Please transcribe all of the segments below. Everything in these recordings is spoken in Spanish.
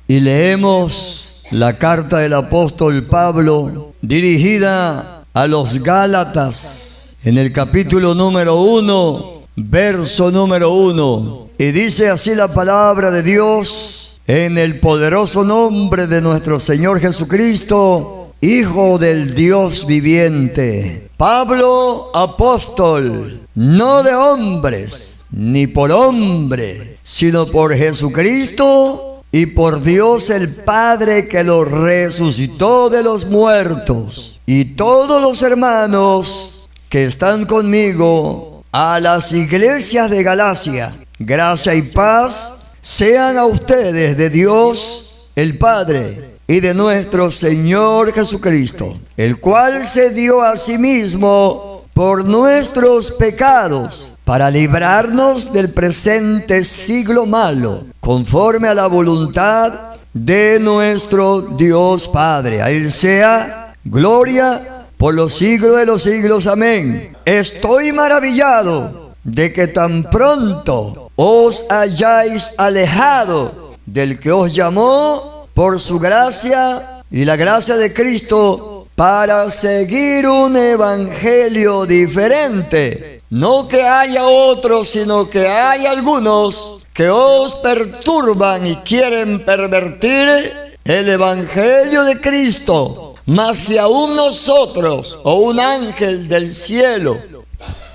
Y leemos la carta del apóstol Pablo dirigida a los Gálatas en el capítulo número 1, verso número 1. Y dice así la palabra de Dios: en el poderoso nombre de nuestro Señor Jesucristo, Hijo del Dios viviente. Pablo, apóstol, no de hombres, ni por hombre, sino por Jesucristo y por Dios el Padre, que lo resucitó de los muertos, y todos los hermanos que están conmigo, a las iglesias de Galacia. Gracia y paz sean a ustedes de Dios el Padre y de nuestro Señor Jesucristo, el cual se dio a sí mismo por nuestros pecados, para librarnos del presente siglo malo, conforme a la voluntad de nuestro Dios Padre. A Él sea gloria por los siglos de los siglos. Amén. Estoy maravillado de que tan pronto os hayáis alejado del que os llamó por su gracia y la gracia de Cristo, para seguir un evangelio diferente. No que haya otros, sino que hay algunos que os perturban y quieren pervertir el evangelio de Cristo. Mas si aún nosotros o un ángel del cielo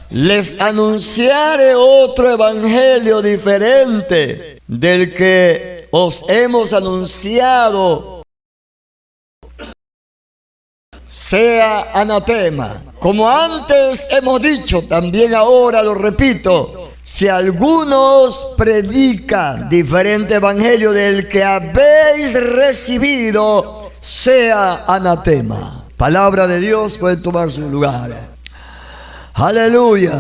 les anunciare otro evangelio diferente del que os hemos anunciado, sea anatema. Como antes hemos dicho, también ahora lo repito: si algunos predican diferente evangelio del que habéis recibido, sea anatema. Palabra de Dios, puede tomar su lugar. Aleluya.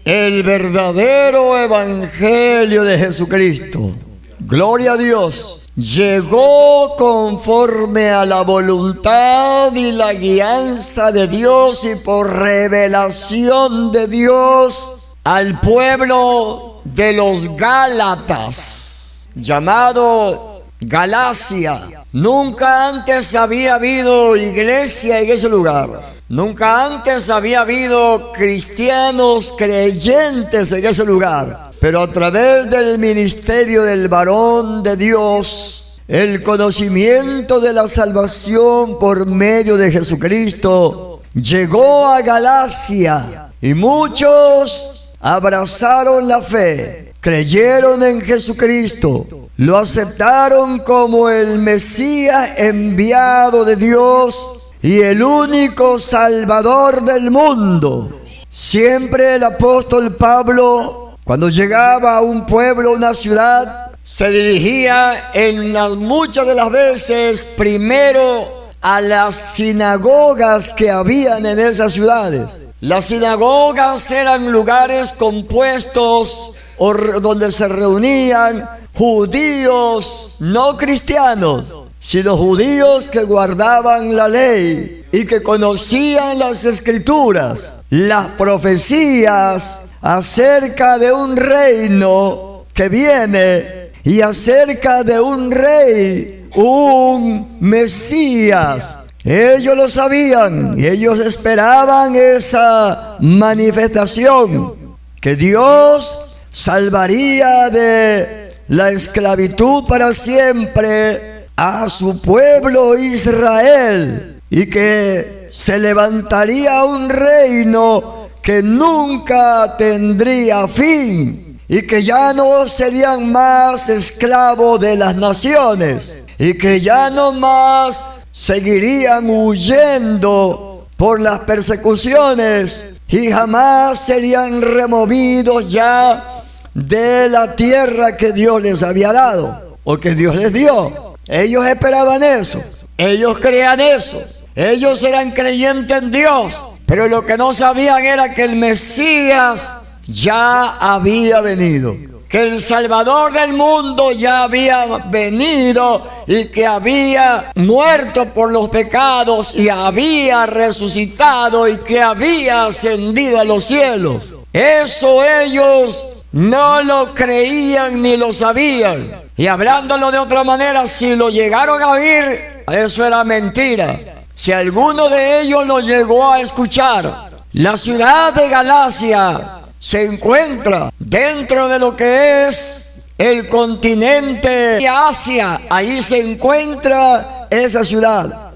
El verdadero evangelio de Jesucristo, gloria a Dios, llegó conforme a la voluntad y la guianza de Dios y por revelación de Dios al pueblo de los Gálatas, llamado Galacia. Nunca antes había habido iglesia en ese lugar. Nunca antes había habido cristianos creyentes en ese lugar. Pero a través del ministerio del varón de Dios, el conocimiento de la salvación por medio de Jesucristo llegó a Galacia, y muchos abrazaron la fe, creyeron en Jesucristo, lo aceptaron como el Mesías enviado de Dios y el único Salvador del mundo. Siempre el apóstol Pablo, cuando llegaba a un pueblo, una ciudad, se dirigía muchas de las veces primero a las sinagogas que habían en esas ciudades. Las sinagogas eran lugares compuestos donde se reunían judíos no cristianos, sino judíos que guardaban la ley y que conocían las escrituras, las profecías acerca de un reino que viene y acerca de un rey, un Mesías. Ellos lo sabían y ellos esperaban esa manifestación, que Dios salvaría de la esclavitud para siempre a su pueblo Israel, y que se levantaría un reino que nunca tendría fin, y que ya no serían más esclavos de las naciones, y que ya no más seguirían huyendo por las persecuciones, y jamás serían removidos ya de la tierra que Dios les había dado, o que Dios les dio. Ellos esperaban eso, ellos creían eso, ellos eran creyentes en Dios. Pero lo que no sabían era que el Mesías ya había venido, que el Salvador del mundo ya había venido y que había muerto por los pecados y había resucitado y que había ascendido a los cielos. Eso ellos no lo creían ni lo sabían. Y hablándolo de otra manera, si lo llegaron a oír, eso era mentira. Si alguno de ellos lo llegó a escuchar, la ciudad de Galacia se encuentra dentro de lo que es el continente de Asia. Ahí se encuentra esa ciudad.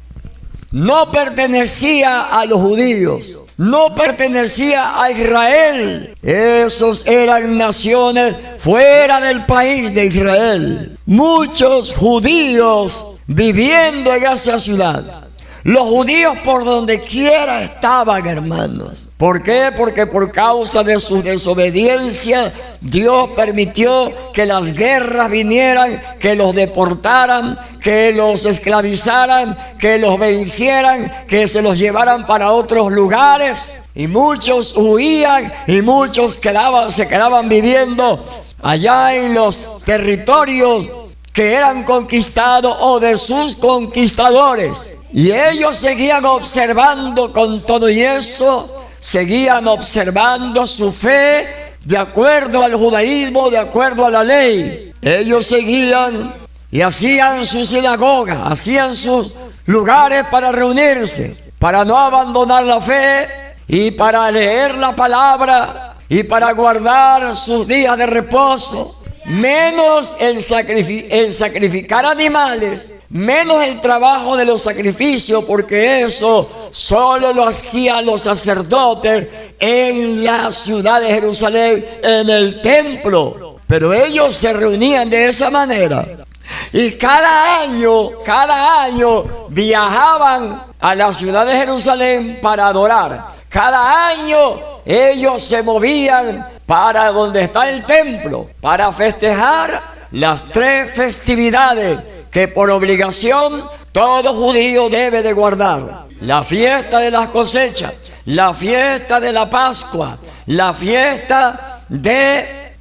No pertenecía a los judíos, no pertenecía a Israel. Esos eran naciones fuera del país de Israel. Muchos judíos viviendo en esa ciudad. Los judíos por donde quiera estaban, hermanos. ¿Por qué? Porque por causa de su desobediencia, Dios permitió que las guerras vinieran, que los deportaran, que los esclavizaran, que los vencieran, que se los llevaran para otros lugares. Y muchos huían y muchos se quedaban viviendo allá en los territorios que eran conquistados o de sus conquistadores. Y ellos seguían observando con todo y eso, seguían observando su fe de acuerdo al judaísmo, de acuerdo a la ley. Ellos seguían y hacían su sinagoga, hacían sus lugares para reunirse, para no abandonar la fe y para leer la palabra y para guardar sus días de reposo. Menos el sacrificar animales, menos el trabajo de los sacrificios, porque eso solo lo hacían los sacerdotes en la ciudad de Jerusalén, en el templo. Pero ellos se reunían de esa manera. Y cada año viajaban a la ciudad de Jerusalén para adorar. Cada año ellos se movían para donde está el templo, para festejar las 3 festividades que por obligación todo judío debe de guardar: la fiesta de las cosechas, la fiesta de la Pascua, la fiesta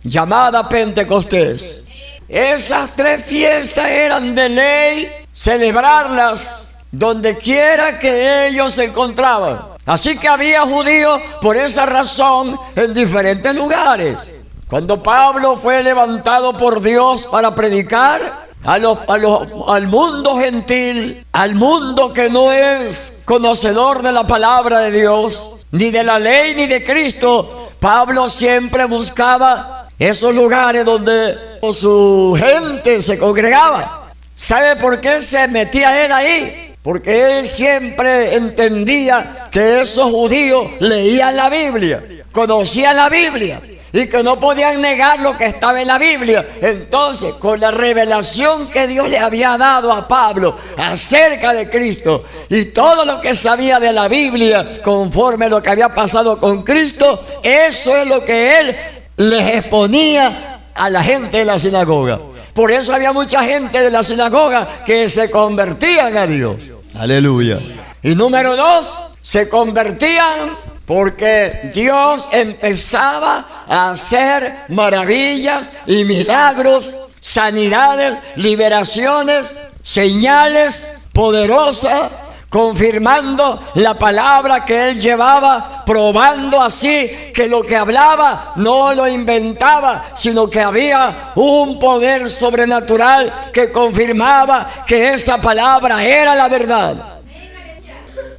llamada Pentecostés. Esas 3 fiestas eran de ley celebrarlas donde quiera que ellos se encontraban. Así que había judíos por esa razón en diferentes lugares. Cuando Pablo fue levantado por Dios para predicar al mundo gentil, al mundo que no es conocedor de la palabra de Dios, ni de la ley, ni de Cristo, Pablo siempre buscaba esos lugares donde su gente se congregaba. ¿Sabe por qué se metía él ahí? Porque él siempre entendía que esos judíos leían la Biblia, conocían la Biblia y que no podían negar lo que estaba en la Biblia. Entonces, con la revelación que Dios le había dado a Pablo acerca de Cristo y todo lo que sabía de la Biblia conforme a lo que había pasado con Cristo, eso es lo que él les exponía a la gente de la sinagoga. Por eso había mucha gente de la sinagoga que se convertían a Dios. Aleluya. Y número 2, se convertían porque Dios empezaba a hacer maravillas y milagros, sanidades, liberaciones, señales poderosas, confirmando la palabra que él llevaba, probando así que lo que hablaba no lo inventaba, sino que había un poder sobrenatural que confirmaba que esa palabra era la verdad.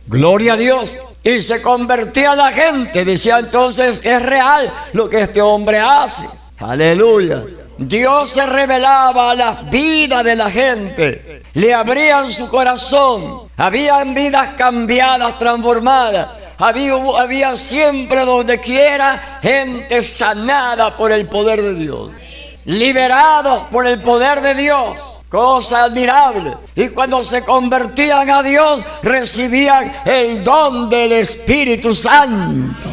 Gloria a Dios. Y se convertía la gente, decía entonces: es real lo que este hombre hace. Aleluya. Dios se revelaba a las vidas de la gente, le abrían su corazón, habían vidas cambiadas, transformadas, había siempre donde quiera gente sanada por el poder de Dios, liberados por el poder de Dios, cosa admirable. Y cuando se convertían a Dios, recibían el don del Espíritu Santo.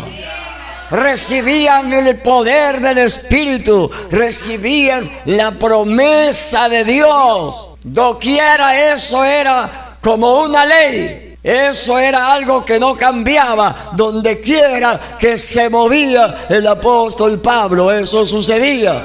Recibían el poder del Espíritu, recibían la promesa de Dios. Doquiera eso era como una ley, eso era algo que no cambiaba. Donde quiera que se movía el apóstol Pablo, eso sucedía.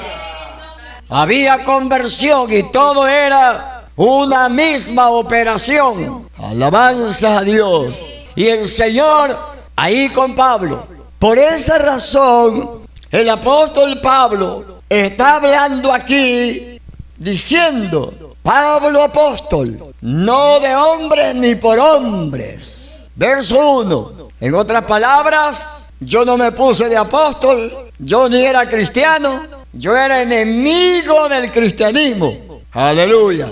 Había conversión y todo era una misma operación. Alabanza a Dios. Y el Señor ahí con Pablo. Por esa razón, el apóstol Pablo está hablando aquí diciendo, Pablo apóstol, no de hombres ni por hombres. Verso 1. En otras palabras, yo no me puse de apóstol, yo ni era cristiano, yo era enemigo del cristianismo. Aleluya.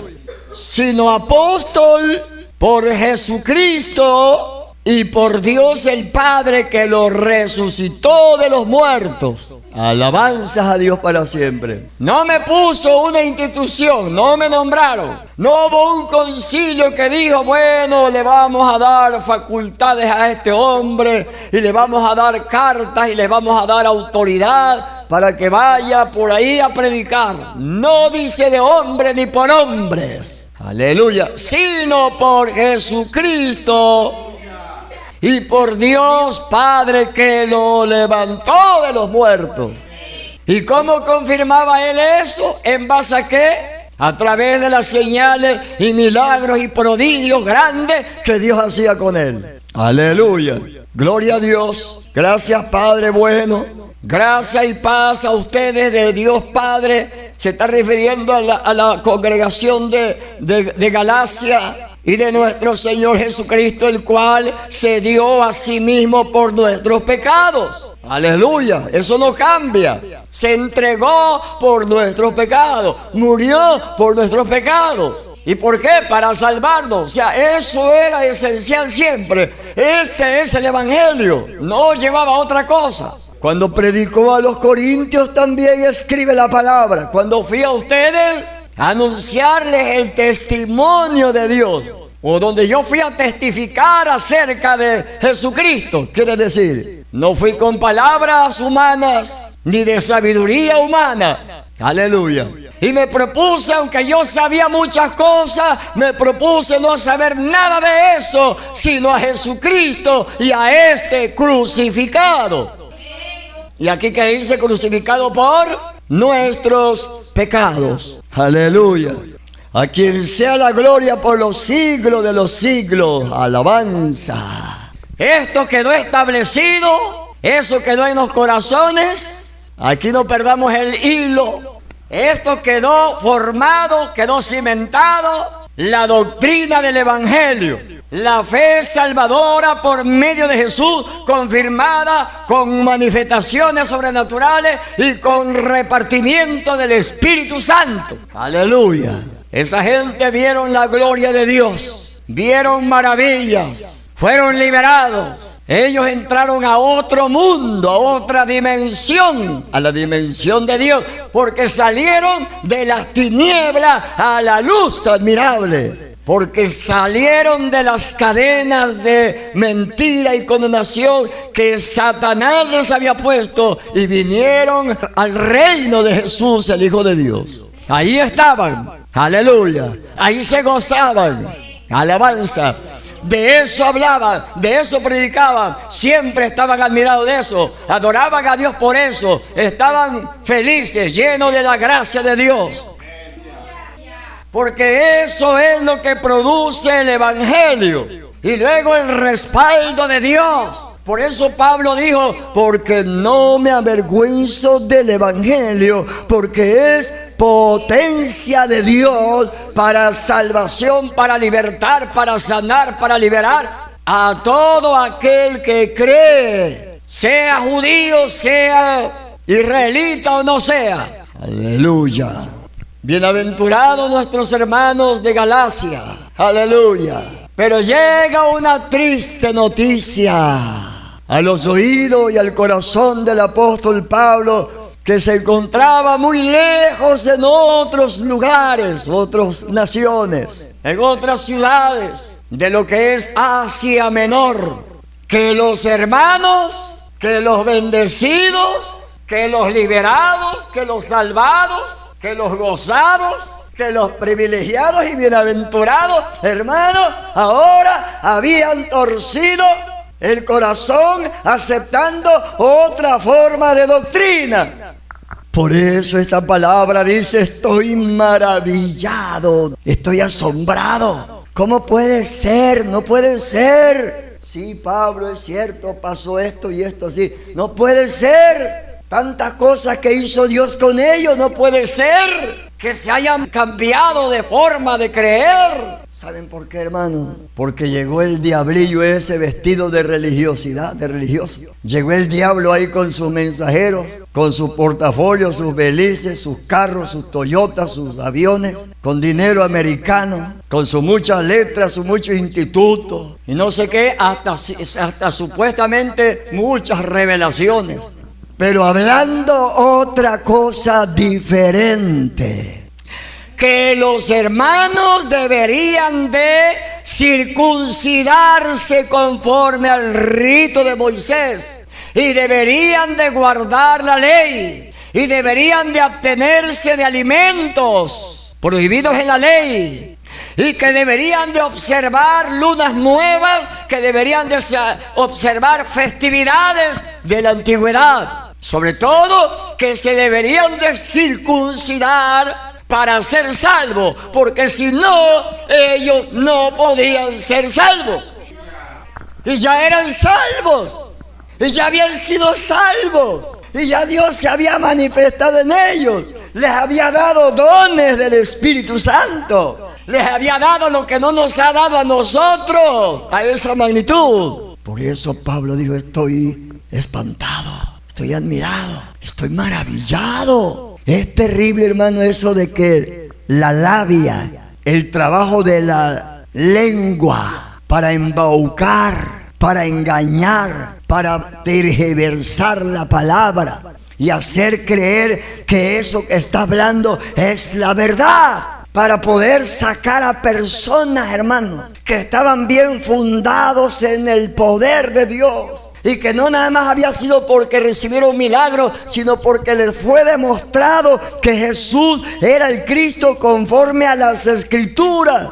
Sino apóstol por Jesucristo y por Dios el Padre que lo resucitó de los muertos. Alabanzas a Dios para siempre. No me puso una institución, no me nombraron. No hubo un concilio que dijo, bueno, le vamos a dar facultades a este hombre y le vamos a dar cartas y le vamos a dar autoridad para que vaya por ahí a predicar. No dice de hombre ni por hombres. Aleluya. Sino por Jesucristo y por Dios Padre que lo levantó de los muertos. ¿Y cómo confirmaba él eso? ¿En base a qué? A través de las señales y milagros y prodigios grandes que Dios hacía con él. Aleluya. Gloria a Dios. Gracias Padre bueno. Gracia y paz a ustedes de Dios Padre. Se está refiriendo a la congregación de Galacia. Y de nuestro Señor Jesucristo, el cual se dio a sí mismo por nuestros pecados. Aleluya, eso no cambia. Se entregó por nuestros pecados, murió por nuestros pecados. ¿Y por qué? Para salvarnos. O sea, eso era esencial siempre. Este es el Evangelio, no llevaba otra cosa. Cuando predicó a los corintios también escribe la palabra. Cuando fui a ustedes, anunciarles el testimonio de Dios, o donde yo fui a testificar acerca de Jesucristo, quiere decir, no fui con palabras humanas ni de sabiduría humana. Aleluya. Y me propuse, aunque yo sabía muchas cosas, me propuse no saber nada de eso, sino a Jesucristo y a este crucificado. Y aquí que dice crucificado por nuestros pecados. Aleluya. A quien sea la gloria por los siglos de los siglos. Alabanza. Esto quedó establecido, eso quedó en los corazones. Aquí no perdamos el hilo. Esto quedó formado, quedó cimentado. La doctrina del Evangelio. La fe salvadora por medio de Jesús, confirmada con manifestaciones sobrenaturales y con repartimiento del Espíritu Santo. Aleluya. Esa gente vieron la gloria de Dios, vieron maravillas, fueron liberados. Ellos entraron a otro mundo, a otra dimensión, a la dimensión de Dios, porque salieron de las tinieblas a la luz admirable. Porque salieron de las cadenas de mentira y condenación que Satanás les había puesto y vinieron al reino de Jesús, el Hijo de Dios. Ahí estaban, aleluya, ahí se gozaban, alabanza. De eso hablaban, de eso predicaban, siempre estaban admirados de eso, adoraban a Dios por eso, estaban felices, llenos de la gracia de Dios. Porque eso es lo que produce el Evangelio. Y luego el respaldo de Dios. Por eso Pablo dijo, porque no me avergüenzo del Evangelio, porque es potencia de Dios para salvación, para libertar, para sanar, para liberar a todo aquel que cree, sea judío, sea israelita o no sea. Aleluya. Bienaventurados nuestros hermanos de Galacia. Aleluya. Pero llega una triste noticia a los oídos y al corazón del apóstol Pablo, que se encontraba muy lejos en otros lugares, otras naciones, en otras ciudades de lo que es Asia Menor. Que los hermanos, que los bendecidos, que los liberados, que los salvados, que los gozados, que los privilegiados y bienaventurados, hermanos, ahora habían torcido el corazón aceptando otra forma de doctrina. Por eso esta palabra dice, estoy maravillado, estoy asombrado. ¿Cómo puede ser? No puede ser. Sí, Pablo, es cierto, pasó esto y esto así. No puede ser. Tantas cosas que hizo Dios con ellos, no puede ser que se hayan cambiado de forma de creer. ¿Saben por qué, hermano? Porque llegó el diablillo ese vestido de religiosidad, de religioso. Llegó el diablo ahí con sus mensajeros, con sus portafolios, sus belices, sus carros, sus Toyotas, sus aviones, con dinero americano, con sus muchas letras, sus muchos institutos y no sé qué, hasta supuestamente muchas revelaciones. Pero hablando otra cosa diferente, que los hermanos deberían de circuncidarse conforme al rito de Moisés y deberían de guardar la ley y deberían de abstenerse de alimentos prohibidos en la ley y que deberían de observar lunas nuevas, que deberían de observar festividades de la antigüedad, sobre todo que se deberían de circuncidar para ser salvos, porque si no, ellos no podían ser salvos. Y ya eran salvos, y ya habían sido salvos, y ya Dios se había manifestado en ellos. Les había dado dones del Espíritu Santo. Les había dado lo que no nos ha dado a nosotros, a esa magnitud. Por eso Pablo dijo, estoy espantado, estoy admirado, estoy maravillado. Es terrible, hermano, eso de que la labia, el trabajo de la lengua para embaucar, para engañar, para tergiversar la palabra y hacer creer que eso que está hablando es la verdad, para poder sacar a personas, hermanos, que estaban bien fundados en el poder de Dios. Y que no nada más había sido porque recibieron milagros, sino porque les fue demostrado que Jesús era el Cristo conforme a las Escrituras.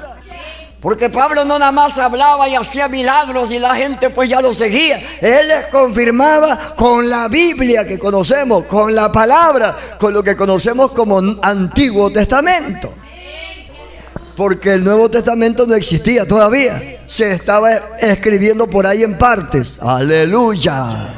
Porque Pablo no nada más hablaba y hacía milagros y la gente pues ya lo seguía. Él les confirmaba con la Biblia que conocemos, con la palabra, con lo que conocemos como Antiguo Testamento. Porque el Nuevo Testamento no existía todavía. Se estaba escribiendo por ahí en partes. Aleluya.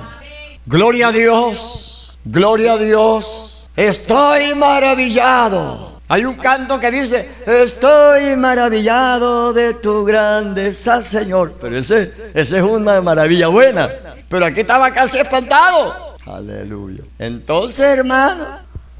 Gloria a Dios. Gloria a Dios. Estoy maravillado. Hay un canto que dice, estoy maravillado de tu grandeza, Señor. Pero ese es una maravilla buena. Pero aquí estaba casi espantado. Aleluya. Entonces, hermano,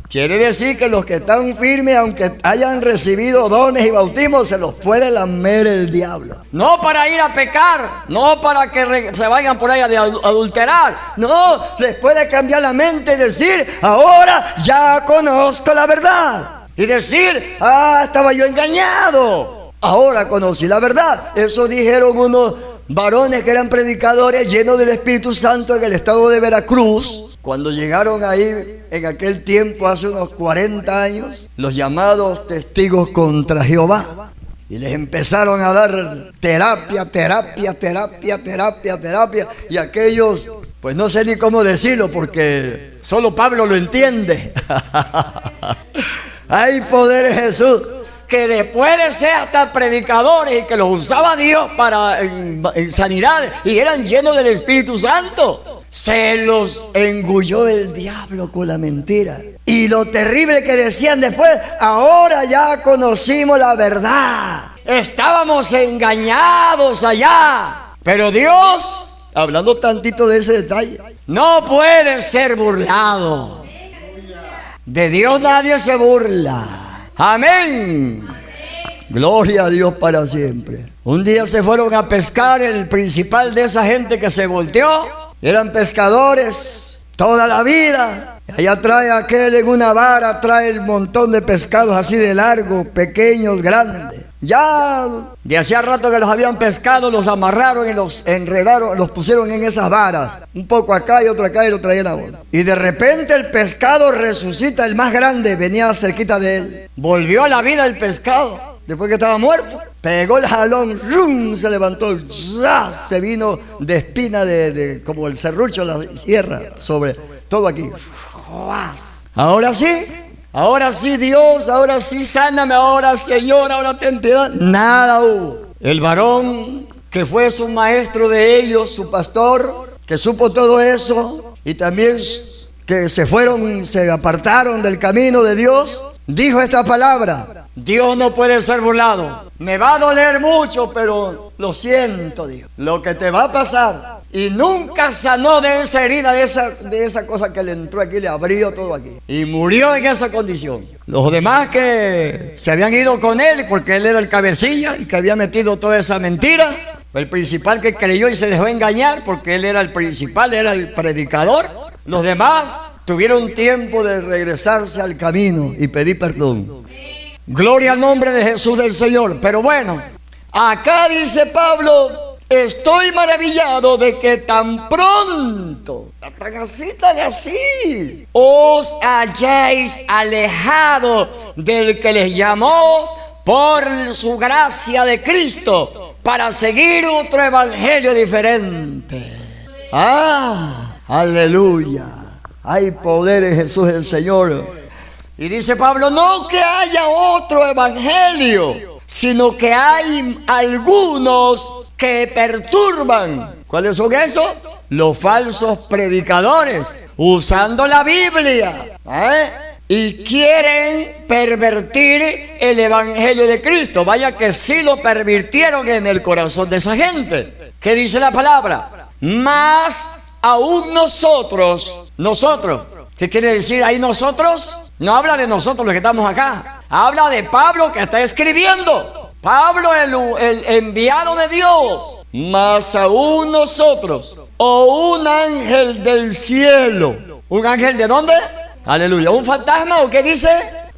quiere decir que los que están firmes, aunque hayan recibido dones y bautismos, se los puede lamer el diablo. No para ir a pecar, no para que se vayan por ahí a adulterar. No, les puede cambiar la mente y decir, ahora ya conozco la verdad. Y decir, estaba yo engañado. Ahora conocí la verdad. Eso dijeron unos varones que eran predicadores llenos del Espíritu Santo en el estado de Veracruz. Cuando llegaron ahí en aquel tiempo, hace unos 40 años, los llamados testigos contra Jehová. Y les empezaron a dar terapia. Y aquellos, pues no sé ni cómo decirlo, porque solo Pablo lo entiende. Hay poder en Jesús, que después de ser hasta predicadores y que los usaba Dios para en sanidades y eran llenos del Espíritu Santo, se los engulló el diablo con la mentira. Y lo terrible que decían después, ahora ya conocimos la verdad, estábamos engañados allá, pero Dios, hablando tantito de ese detalle, no puede ser burlado. De Dios nadie se burla. Amén. Gloria a Dios para siempre. Un día se fueron a pescar. El principal de esa gente que se volteó, eran pescadores toda la vida. Allá trae aquel en una vara, trae el montón de pescados así de largo, pequeños, grandes. Ya de hacía rato que los habían pescado, los amarraron y los enredaron, los pusieron en esas varas. Un poco acá y otro acá y lo traían a bolsa. Y de repente el pescado resucita, el más grande, venía cerquita de él. Volvió a la vida el pescado, después que estaba muerto. Pegó el jalón, ¡rum! Se levantó, ¡zah! Se vino de espina como el serrucho, la sierra, sobre todo aquí. Ahora sí Dios, ahora sí sáname, ahora Señor, ahora ten piedad. Nada hubo. El varón que fue su maestro de ellos, su pastor, que supo todo eso, y también que se apartaron del camino de Dios, dijo esta palabra: Dios no puede ser burlado. Me va a doler mucho, pero lo siento, Dios, lo que te va a pasar. Y nunca sanó de esa herida, de esa cosa que le entró aquí, le abrió todo aquí. Y murió en esa condición. Los demás que se habían ido con él, porque él era el cabecilla, el que había metido toda esa mentira, el principal que creyó y se dejó engañar, porque él era el principal, era el predicador. Los demás tuvieron tiempo de regresarse al camino y pedir perdón. Gloria al nombre de Jesús del Señor. Pero bueno, acá dice Pablo: estoy maravillado de que tan pronto, tan así, os hayáis alejado del que les llamó por su gracia de Cristo para seguir otro evangelio diferente. Aleluya. Hay poder en Jesús el Señor. Y dice Pablo: no que haya otro evangelio, sino que hay algunos que perturban. ¿Cuáles son esos? Los falsos predicadores, usando la Biblia, y quieren pervertir el evangelio de Cristo. Vaya que sí lo pervirtieron en el corazón de esa gente. ¿Qué dice la palabra? Más aún nosotros. ¿Qué quiere decir ahí nosotros? No habla de nosotros los que estamos acá. Habla de Pablo, que está escribiendo. Pablo, el enviado de Dios. Más aún nosotros, o un ángel del cielo. ¿Un ángel de dónde? Aleluya. ¿Un fantasma o qué dice?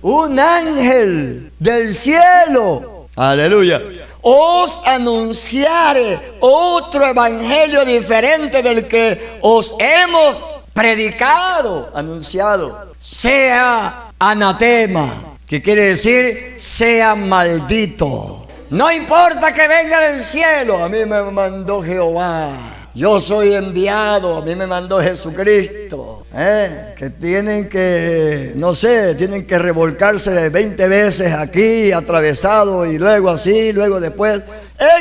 Un ángel del cielo. Aleluya. Os anunciare otro evangelio diferente del que os hemos predicado, anunciado. Sea anatema, que quiere decir sea maldito. No importa que venga del cielo, a mí me mandó Jehová. Yo soy enviado, a mí me mandó Jesucristo. Que tienen que, no sé, tienen que revolcarse 20 veces aquí, atravesado, y luego así, luego después,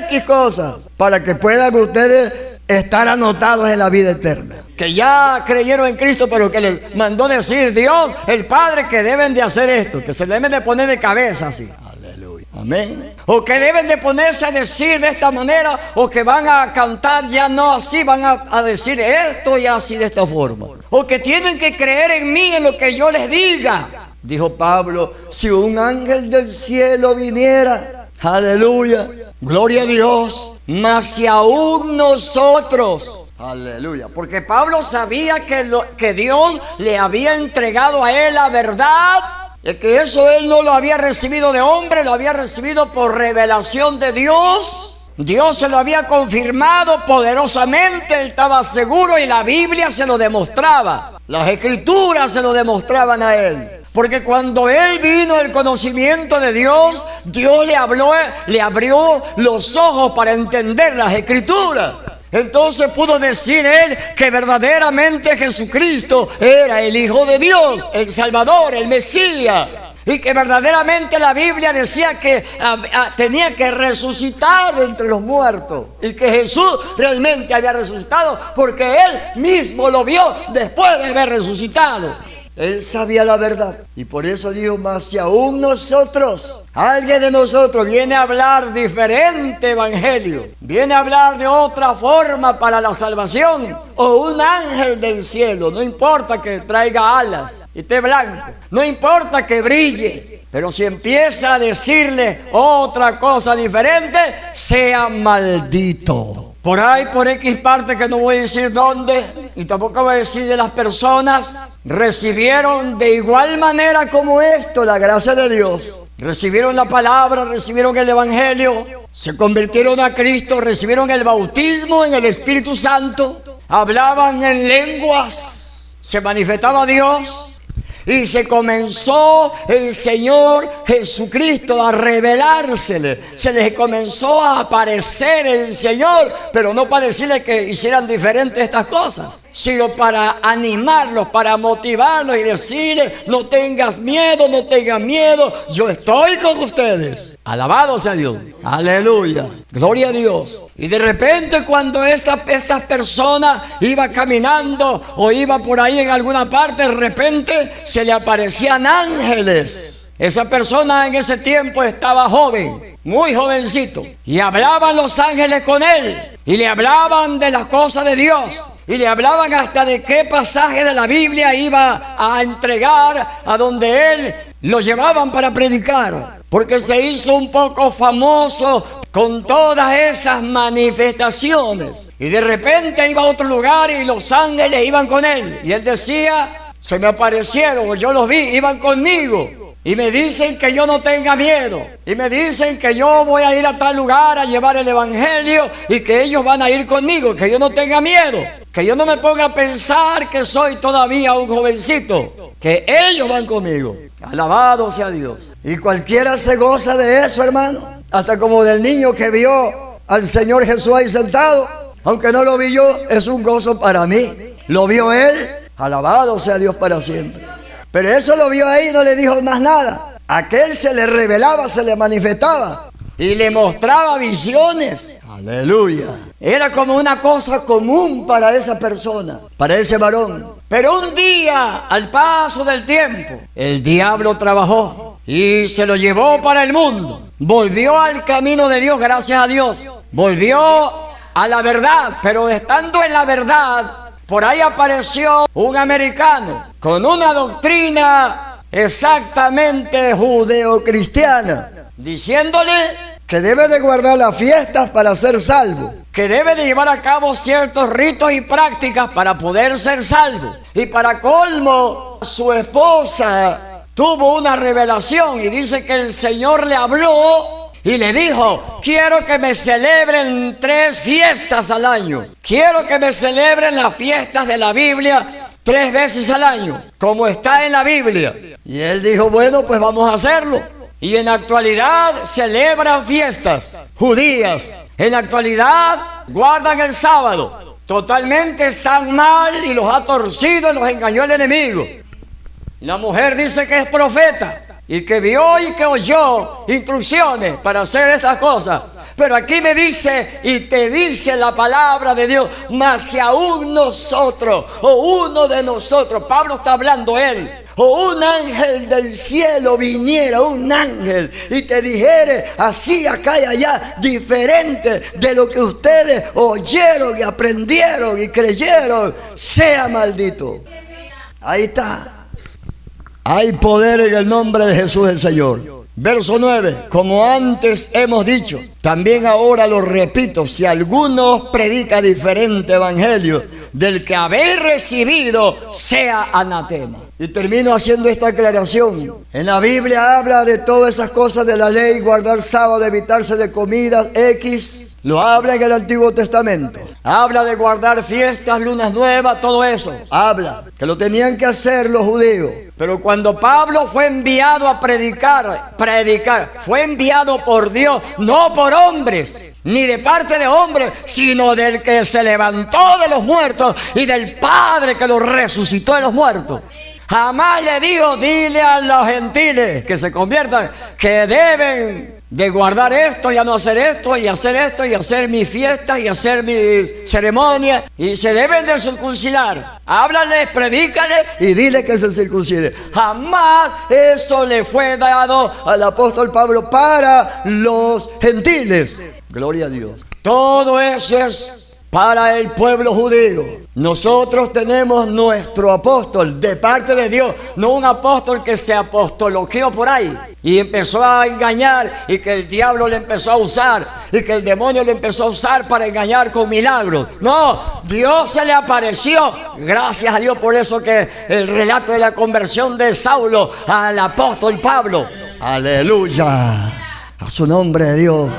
X cosas, para que puedan ustedes estar anotados en la vida eterna. Que ya creyeron en Cristo, pero que les mandó decir Dios, el Padre, que deben de hacer esto, que se deben de poner de cabeza así. Aleluya. Amén. O que deben de ponerse a decir de esta manera, o que van a cantar ya no así, van a decir esto y así de esta forma. O que tienen que creer en mí, en lo que yo les diga. Dijo Pablo: si un ángel del cielo viniera, aleluya, gloria a Dios, mas si aún nosotros, aleluya, porque Pablo sabía que Dios le había entregado a él la verdad, de que eso él no lo había recibido de hombre, lo había recibido por revelación de Dios. Dios se lo había confirmado poderosamente, él estaba seguro, y la Biblia se lo demostraba. Las Escrituras se lo demostraban a él. Porque cuando él vino al conocimiento de Dios, Dios le abrió los ojos para entender las Escrituras. Entonces pudo decir él que verdaderamente Jesucristo era el Hijo de Dios, el Salvador, el Mesías. Y que verdaderamente la Biblia decía que tenía que resucitar entre los muertos. Y que Jesús realmente había resucitado, porque él mismo lo vio después de haber resucitado. Él sabía la verdad. Y por eso dijo: más si aún nosotros, alguien de nosotros viene a hablar diferente evangelio, viene a hablar de otra forma para la salvación, o un ángel del cielo, no importa que traiga alas y esté blanco, no importa que brille, pero si empieza a decirle otra cosa diferente, sea maldito. Por ahí, por X parte, que no voy a decir dónde, y tampoco voy a decir de las personas, recibieron de igual manera como esto la gracia de Dios. Recibieron la palabra, recibieron el evangelio, se convirtieron a Cristo, recibieron el bautismo en el Espíritu Santo, hablaban en lenguas, se manifestaba Dios. Y se comenzó el Señor Jesucristo a revelársele. Se les comenzó a aparecer el Señor, pero no para decirles que hicieran diferentes estas cosas, sino para animarlos, para motivarlos y decirles: no tengas miedo, no tengan miedo, yo estoy con ustedes. Alabado sea Dios. Aleluya. Gloria a Dios. Y de repente, cuando estas personas iba caminando o iba por ahí en alguna parte, de repente se le aparecían ángeles. Esa persona en ese tiempo estaba joven, muy jovencito, y hablaban los ángeles con él, y le hablaban de las cosas de Dios, y le hablaban hasta de qué pasaje de la Biblia iba a entregar a donde él lo llevaban para predicar, porque se hizo un poco famoso con todas esas manifestaciones. Y de repente iba a otro lugar y los ángeles iban con él, y él decía: se me aparecieron, yo los vi, iban conmigo. Y me dicen que yo no tenga miedo. Y me dicen que yo voy a ir a tal lugar a llevar el evangelio y que ellos van a ir conmigo, que yo no tenga miedo, que yo no me ponga a pensar que soy todavía un jovencito, que ellos van conmigo. Alabado sea Dios. Y cualquiera se goza de eso, hermano. Hasta como del niño que vio al Señor Jesús ahí sentado. Aunque no lo vi yo, es un gozo para mí. Lo vio él. Alabado sea Dios para siempre. Pero eso lo vio ahí y no le dijo más nada. Aquel se le revelaba, se le manifestaba y le mostraba visiones. Aleluya. Era como una cosa común para esa persona, para ese varón. Pero un día, al paso del tiempo, el diablo trabajó y se lo llevó para el mundo. Volvió al camino de Dios, gracias a Dios. Volvió a la verdad, pero estando en la verdad, por ahí apareció un americano con una doctrina exactamente judeocristiana, diciéndole que debe de guardar las fiestas para ser salvo, que debe de llevar a cabo ciertos ritos y prácticas para poder ser salvo. Y para colmo, su esposa tuvo una revelación y dice que el Señor le habló y le dijo: quiero que me celebren 3 fiestas al año. Quiero que me celebren las fiestas de la Biblia 3 veces al año, como está en la Biblia. Y él dijo: bueno, pues vamos a hacerlo. Y en la actualidad celebran fiestas judías. En la actualidad guardan el sábado. Totalmente están mal y los ha torcido y los engañó el enemigo. La mujer dice que es profeta y que vio y que oyó instrucciones para hacer estas cosas. Pero aquí me dice y te dice la palabra de Dios: mas si aún nosotros o uno de nosotros, Pablo está hablando él, o un ángel del cielo viniera, un ángel, y te dijere así acá y allá, diferente de lo que ustedes oyeron y aprendieron y creyeron, sea maldito. Ahí está. Hay poder en el nombre de Jesús el Señor. Verso 9. Como antes hemos dicho, también ahora lo repito: si alguno os predica diferente evangelio del que habéis recibido, sea anatema. Y termino haciendo esta aclaración. En la Biblia habla de todas esas cosas de la ley: guardar sábado, evitarse de comidas X. Lo habla en el Antiguo Testamento. Habla de guardar fiestas, lunas nuevas, todo eso. Habla que lo tenían que hacer los judíos. Pero cuando Pablo fue enviado a predicar, fue enviado por Dios, no por hombres, ni de parte de hombres, sino del que se levantó de los muertos y del Padre que lo resucitó de los muertos. Jamás le dijo: dile a los gentiles que se conviertan, que deben de guardar esto, ya no hacer esto, y hacer mis fiestas, y hacer mis ceremonias, y se deben de circuncidar. Háblales, predícales y dile que se circuncide. Jamás eso le fue dado al apóstol Pablo para los gentiles. Gloria a Dios. Todo eso es para el pueblo judío. Nosotros tenemos nuestro apóstol de parte de Dios, no un apóstol que se apostoloqueó por ahí y empezó a engañar, y que el diablo le empezó a usar y que el demonio le empezó a usar para engañar con milagros. No, Dios se le apareció. Gracias a Dios por eso que el relato de la conversión de Saulo al apóstol Pablo. Aleluya. A su nombre, Dios.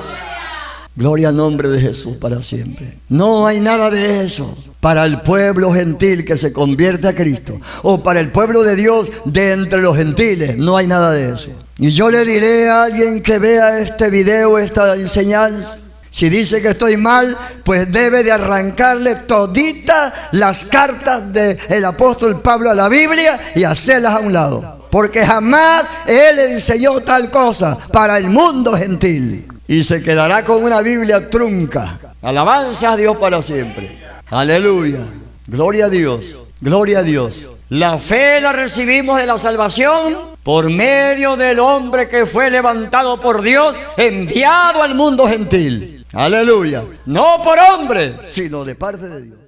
Gloria al nombre de Jesús para siempre. No hay nada de eso para el pueblo gentil que se convierte a Cristo, o para el pueblo de Dios de entre los gentiles. No hay nada de eso. Y yo le diré a alguien que vea este video, esta enseñanza, si dice que estoy mal, pues debe de arrancarle toditas las cartas del apóstol Pablo a la Biblia y hacerlas a un lado, porque jamás él enseñó tal cosa para el mundo gentil. Y se quedará con una Biblia trunca. Alabanza a Dios para siempre. Aleluya. Gloria a Dios. Gloria a Dios. La fe la recibimos de la salvación por medio del hombre que fue levantado por Dios, enviado al mundo gentil. Aleluya. No por hombre, sino de parte de Dios.